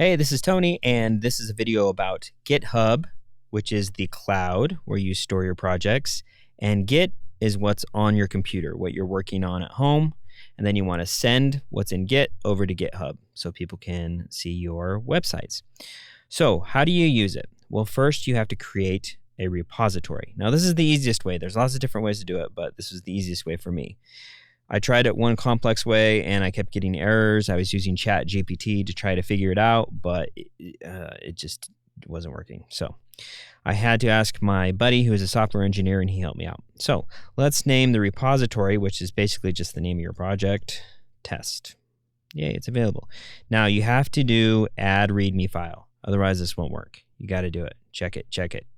Hey, this is Tony, and this is a video about GitHub, which is the cloud where you store your projects, and Git is what's on your computer, what you're working on at home, and then you want to send what's in Git over to GitHub so people can see your websites. So how do you use it? Well, first you have to create a repository. Now, this is the easiest way. There's lots of different ways to do it, but this is the easiest way for me. I tried it one complex way and I kept getting errors. I was using ChatGPT to try to figure it out, but it just wasn't working. So I had to ask my buddy who is a software engineer, and he helped me out. So let's name the repository, which is basically just the name of your project, test. Yay, it's available. Now you have to do add readme file. Otherwise this won't work. You got to do it. Check it, check it.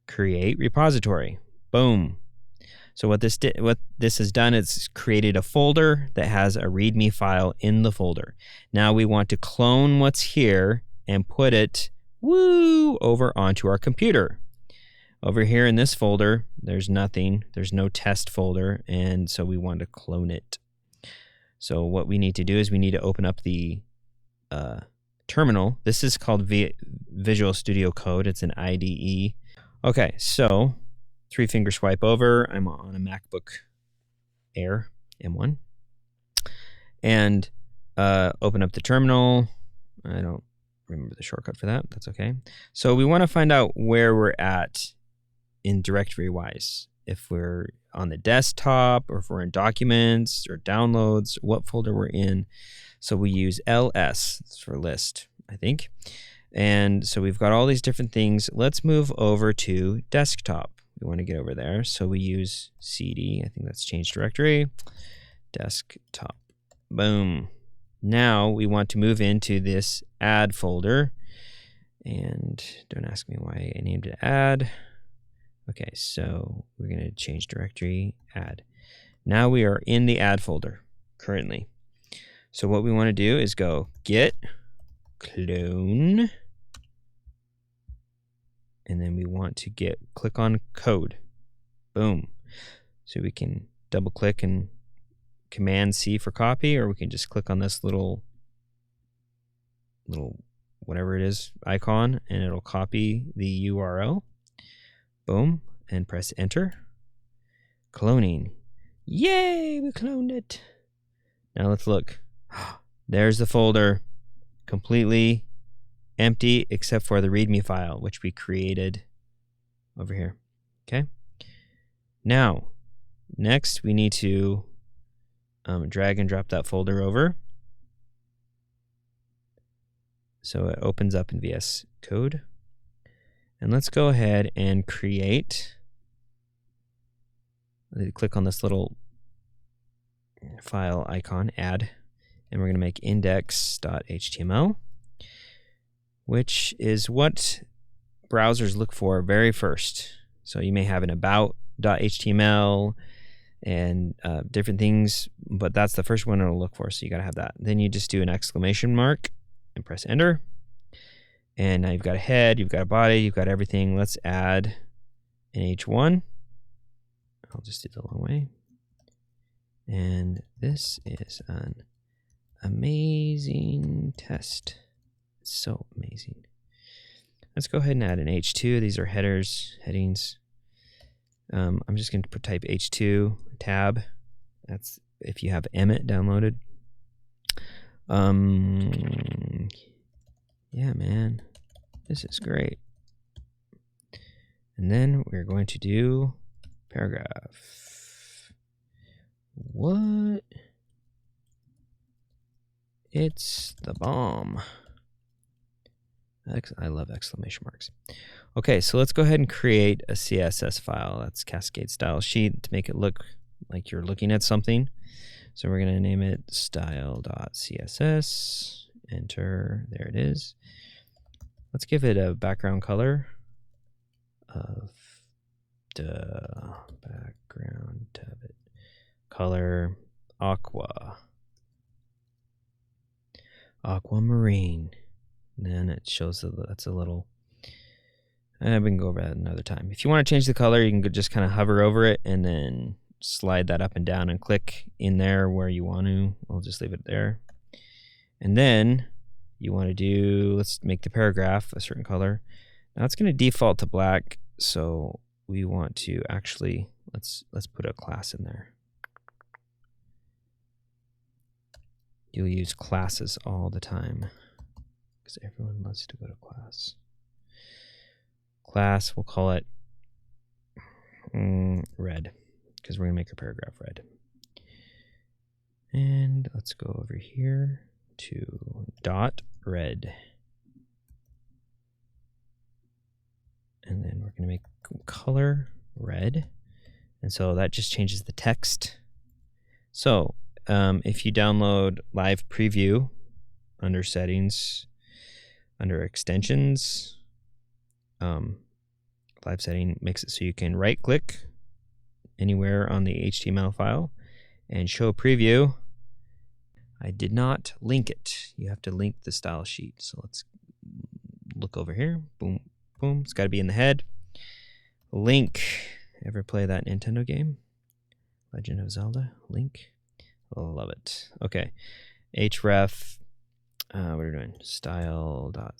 Create repository. Boom. So what this has done is created a folder that has a README file in the folder. Now we want to clone what's here and put it over onto our computer. Over here in this folder, there's nothing. There's no test folder, and so we want to clone it. So what we need to do is we need to open up the terminal. This is called Visual Studio Code. It's an IDE. Okay, so 3-finger swipe over. I'm on a MacBook Air M1. And open up the terminal. I don't remember the shortcut for that. That's okay. So we want to find out where we're at in directory-wise. If we're on the desktop, or if we're in documents or downloads, what folder we're in. So we use ls for list, I think. And so we've got all these different things. Let's move over to desktop. We want to get over there, so we use cd. I think that's change directory, desktop. Boom. Now we want to move into this add folder, and don't ask me why I named it add. Okay, so we're going to change directory, add. Now we are in the add folder currently. So what we want to do is go git clone. And then we want to click on code. Boom. So we can double click and Command C for copy, or we can just click on this little whatever it is icon, and it'll copy the URL. Boom. And press enter. Cloning. Yay, we cloned it. Now let's look. There's the folder, completely empty except for the README file, which we created over here. Okay. Now, next we need to drag and drop that folder over. So it opens up in VS Code. And let's go ahead and create. Click on this little file icon, add, and we're going to make index.html. Which is what browsers look for very first. So you may have an about.html and different things, but that's the first one it'll look for, so you gotta have that. Then you just do an exclamation mark and press enter. And now you've got a head, you've got a body, you've got everything. Let's add an H1. I'll just do the long way. And this is an amazing test. So amazing. Let's go ahead and add an H2. These are headings. I'm just going to type H2 tab. That's if you have Emmet downloaded. Yeah, man, this is great. And then we're going to do paragraph. What? It's the bomb. I love exclamation marks. Okay, so let's go ahead and create a CSS file. That's Cascade Style Sheet to make it look like you're looking at something. So we're going to name it style.css. Enter. There it is. Let's give it a background color of the background tab. Color aqua. Aquamarine. And then it shows that that's a little, we can go over that another time. If you want to change the color, you can just kind of hover over it and then slide that up and down and click in there where you want to. I'll just leave it there. And then you want to do, let's make the paragraph a certain color. Now it's going to default to black, so we want to actually, let's put a class in there. You'll use classes all the time because everyone loves to go to class. Class, we'll call it red because we're going to make our paragraph red. And let's go over here to dot red. And then we're going to make color red. And so that just changes the text. So if you download Live Preview under settings, under extensions, live setting makes it so you can right click anywhere on the HTML file and show preview. I did not link it. You have to link the style sheet. So let's look over here. Boom, boom. It's got to be in the head. Link. Ever play that Nintendo game? Legend of Zelda? Link? Love it. Okay. href. What are we doing? Style.css.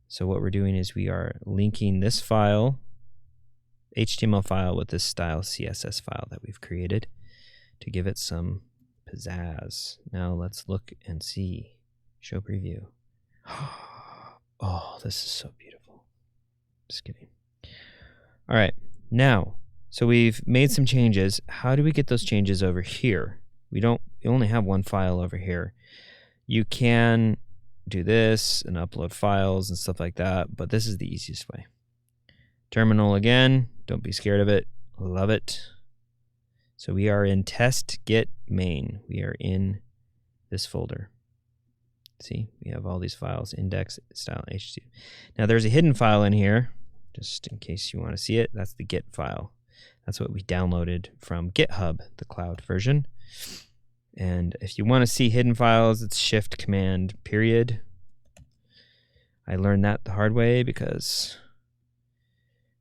So what we're doing is we are linking this file, HTML file, with this style CSS file that we've created to give it some pizzazz. Now let's look and see. Show preview. Oh, this is so beautiful. Just kidding. All right. Now, so we've made some changes. How do we get those changes over here? We only have one file over here. You can do this and upload files and stuff like that, but this is the easiest way. Terminal again, don't be scared of it. Love it. So we are in test git main. We are in this folder. See, we have all these files, index, style, h2. Now there's a hidden file in here, just in case you want to see it. That's the git file. That's what we downloaded from GitHub, the cloud version. And if you want to see hidden files, it's shift command period. I learned that the hard way because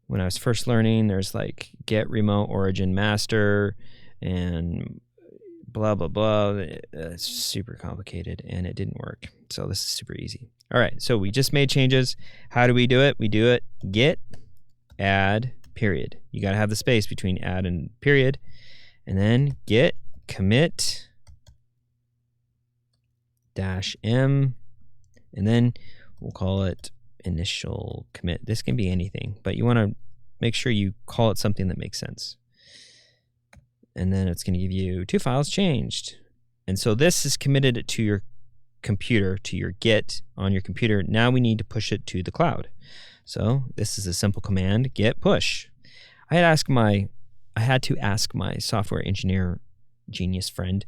when I was first learning, there's like get remote origin master and blah, blah, blah. It's super complicated and it didn't work. So this is super easy. All right, so we just made changes. How do we do it? We do it git add period. You got to have the space between add and period. And then git commit -m, and then we'll call it initial commit. This can be anything, but you want to make sure you call it something that makes sense. And then it's going to give you 2 files changed. And so this is committed to your computer, to your Git on your computer. Now we need to push it to the cloud. So this is a simple command, git push. I had to ask my software engineer genius friend,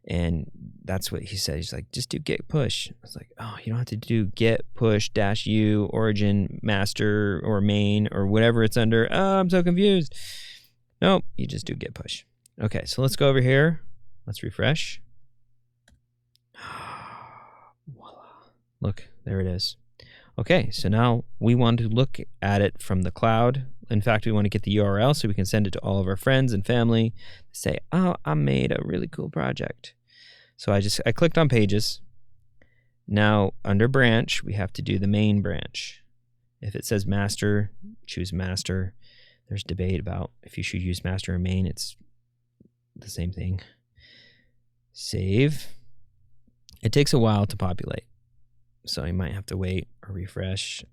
and that's what he said. He's like, just do git push. I was like, oh, you don't have to do git push -u origin master or main or whatever it's under. Oh, I'm so confused. Nope, you just do git push. Okay, so let's go over here. Let's refresh. Voila. Look, there it is. Okay, so now we want to look at it from the cloud. In fact, we want to get the URL so we can send it to all of our friends and family. Say, oh, I made a really cool project. So I clicked on pages. Now under branch, we have to do the main branch. If it says master, choose master. There's debate about if you should use master or main. It's the same thing. Save. It takes a while to populate, so you might have to wait or refresh.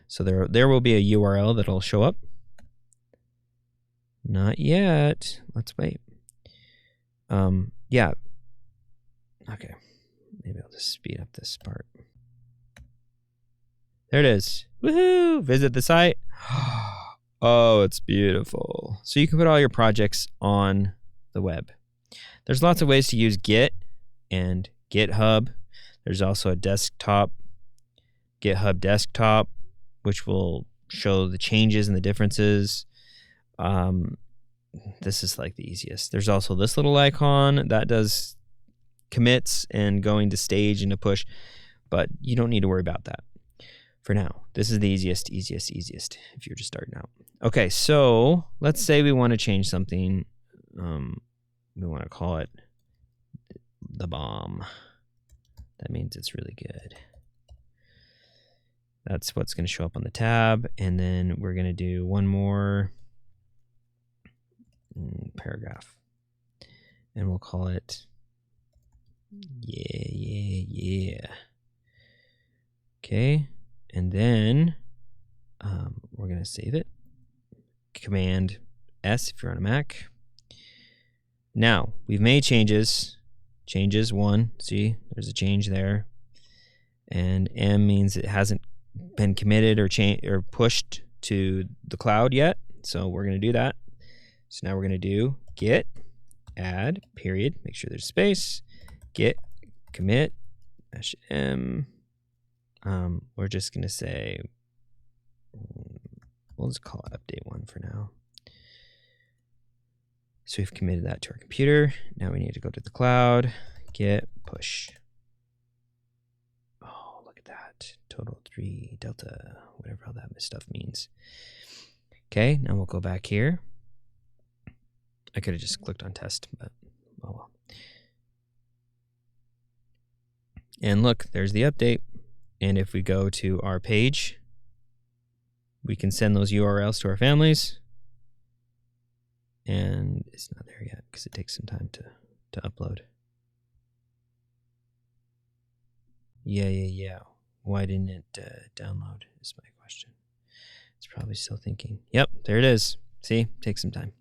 So there will be a URL that'll show up. Not yet. Let's wait. Yeah. Okay. Maybe I'll just speed up this part. There it is. Woohoo! Visit the site. Oh, it's beautiful. So you can put all your projects on the web. There's lots of ways to use Git and GitHub. There's also a desktop, GitHub desktop, which will show the changes and the differences. This is like the easiest. There's also this little icon that does commits and going to stage and to push, but you don't need to worry about that for now. This is the easiest if you're just starting out. Okay, so let's say we want to change something. We want to call it the bomb. That means it's really good. That's what's going to show up on the tab. And then we're going to do one more paragraph. And we'll call it yeah. Okay. And then we're going to save it. Command S if you're on a Mac. Now, we've made changes. Changes 1. See, there's a change there. And M means it hasn't been committed or pushed to the cloud yet. So we're going to do that. So now we're going to do git add period. Make sure there's space. Git commit -m. We're just going to say, we'll just call it update 1 for now. So we've committed that to our computer. Now we need to go to the cloud, git push. Oh, look at that. Total 3 delta, whatever all that stuff means. Okay, now we'll go back here. I could have just clicked on test, but oh well. And look, there's the update. And if we go to our page, we can send those URLs to our families. And it's not there yet because it takes some time to upload. Yeah. Why didn't it download is my question. It's probably still thinking. Yep, there it is. See, takes some time.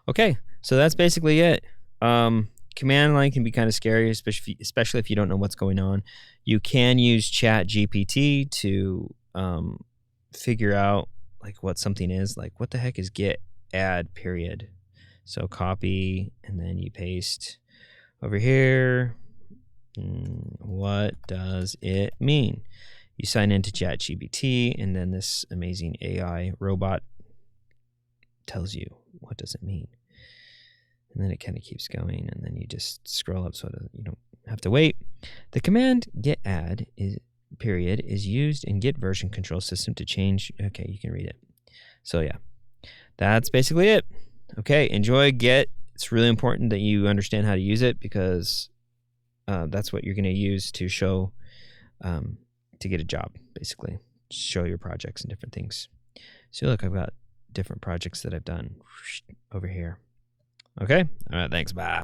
Okay, so that's basically it. Command line can be kind of scary, especially if you don't know what's going on. You can use ChatGPT to figure out like what something is. Like, what the heck is git add period? So copy and then you paste over here. What does it mean? You sign into ChatGPT and then this amazing AI robot tells you what does it mean. And then it kind of keeps going and then you just scroll up so that you don't have to wait. The command git add period is used in Git version control system to change. Okay, you can read it. So yeah, that's basically it. Okay, enjoy Git. It's really important that you understand how to use it because that's what you're going to use to show, to get a job, basically. Show your projects and different things. So look, I've got different projects that I've done over here. Okay? All right, thanks. Bye.